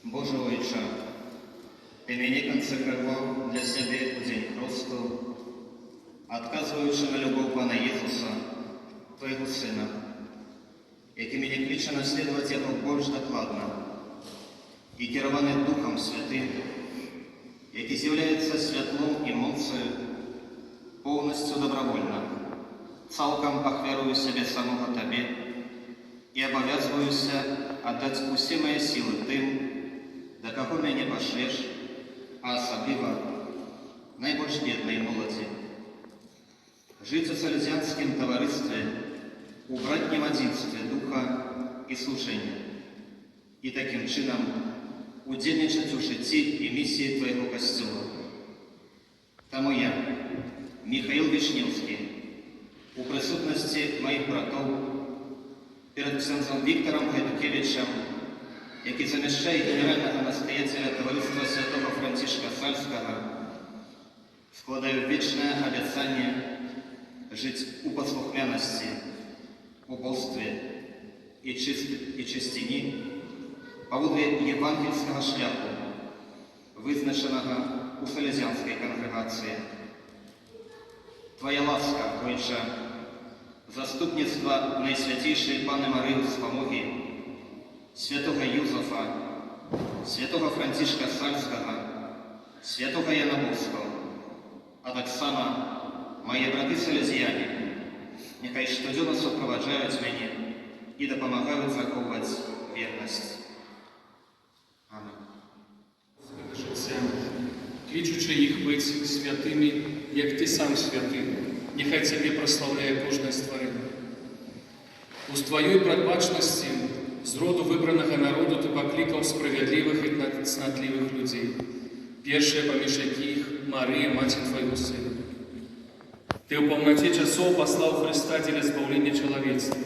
Боже Ойче, Ти мені консекрував для себе у день Христу, отказуючи на любов Пана Єсуса, Твоєго Сина, який мені кличе наслідувати Його більш докладно, і керований Духом Святим, який з'являється світлом і муцею, повністю добровольно, цілком похвярую себе самого Тобі і обов'язуюся віддати усі мої сили тим, до кого мене пошлеш, а особливо найбільш бідної молоді. Жить у Салезянському товаристві, у братнім единстві духа і служення, і таким чином удільничати у житті і місії Твоєго Костюла. Тому я, Михаил Вишневский, у присутності моїх братів, перед ксензом Віктором Гайдукевичем, який заміщає генерального настоятеля Товариства Святого Францишка Сальського, складаю вічне обіцяння жити у послухняності, убостві і чистині, поводле євангельського шляху, визначеного у Салезянській конгрегації. Твоя ласка, Отче, заступництво Найсвятейшей Пани Марії Спомоги, святого Юзефа, святого Францишка Сальського, святого Яна Богського, а так само мої брати Салезяни, нехай щоденно супроводжають мене і допомагають заховувати вірність. Амінь. Кличучи їх бути святими, як Ти сам святий, нехай Тебе прославляє кожне створення. У Твоєї пробачності з роду вибраного народу Ти покликав справедливих і цнотливих людей. Першая поміж яких Марія, Мать Твоего Сина. Ты в полноте часов послал Христа для избавления человечества,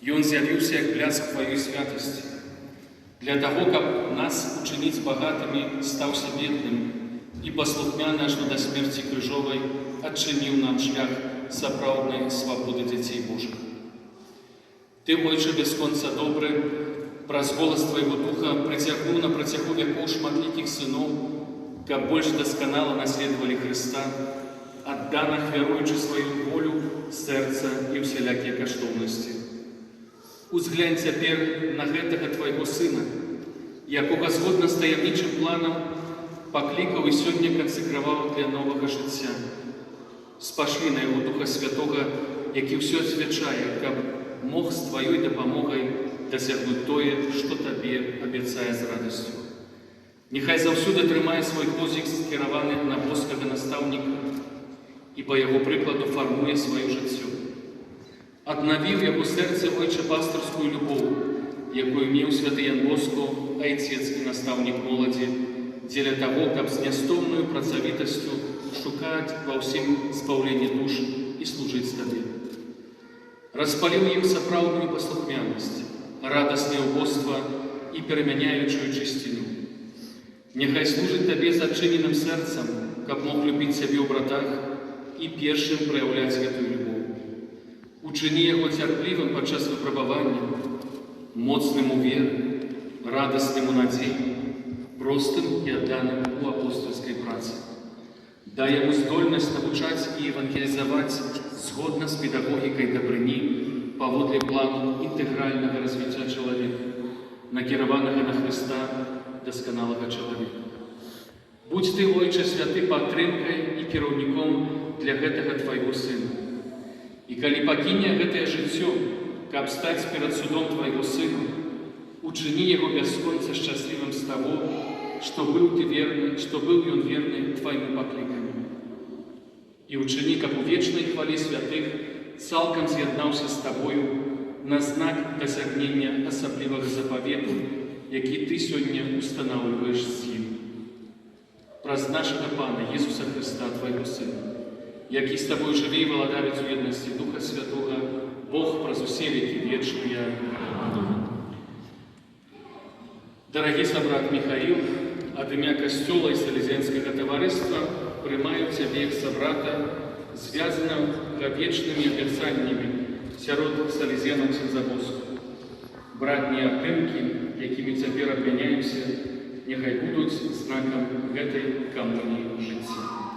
и Он з'явився як блеск Твоей святости. Для того, как нас учинить богатыми, стався бедным, и послухмяно аж до смерти крыжовой отчинил нам шлях соправдной свободы детей Божьих. Ты, Отче, без конца добрый, праз голос Твоего Духа притягнул на протягу веков шматликих сынов, как больше досконало наследовали Христа, отданных веруючи свою волю, сердце и всякие коштовности. Узглянь теперь на гэтага Твоего Сына, якого згодно з таємничим планом покликав і сьогодні консекрував для нового життя. Спошли на Його Духа Святого, який все освячає, як мог з Твоєю допомогою досягнути тое, що Тобі обіцяє з радістю. Нехай завсюди тримає свій позик скерований на Божого наставника і по Його прикладу формує своє життя. Одновив Його серце, Отче, пасторську любов, яку мав святий Ян Боско, отець і наставник молоді, для того, как с неостомною працовитостью шукать во всем збавленні душ и служить Тобі. Распалил им соправдную послухмяность, радостное убоство и переменяющую чистину. Нехай служить Тобі зачиненным сердцем, как мог любить себе у братах и першим проявлять эту любовь. Учини Його терпливым подчас випробування, моцним у вірі, радостним у надії, простым и отданным у апостольской праці. Дай Ему здольность навчать и евангелизовать згодно с педагогикой добрыни поводле плану интегрального развития человека, накерованного на Христа досконалого человека. Будь Ты, Отче святый, падтрымкай и кіраўніком для гэтага Твоего Сына. И коли покине гэтае жыццё, каб стаць перед судом Твоего Сына, учини Его бесконца счастливым с того, что был Ты верный, что был Он верный Твоему покликанию. И учини, как у вечной хвали святых цалком з'єднався с Тобою на знак досягнения особливых заповедей, які Ты сегодня устанавливаешь с ним. Праз нашего Пана Иисуса Христа, Твоего Сына, який с Тобой живе и владарит в едности Духа Святого, Бог праз усе веки вечные. Дорогий собрат Михаил, от ім'я Костюла і Салезянського товариства приймаю Тебе як собрата, зв'язаного вечними обіцяннями сярод Салезянок Сінзабоску. братнія абдымкі, якімі цяпер абмяняемся, няхай будуць знакам гэтай камуніі жыцця.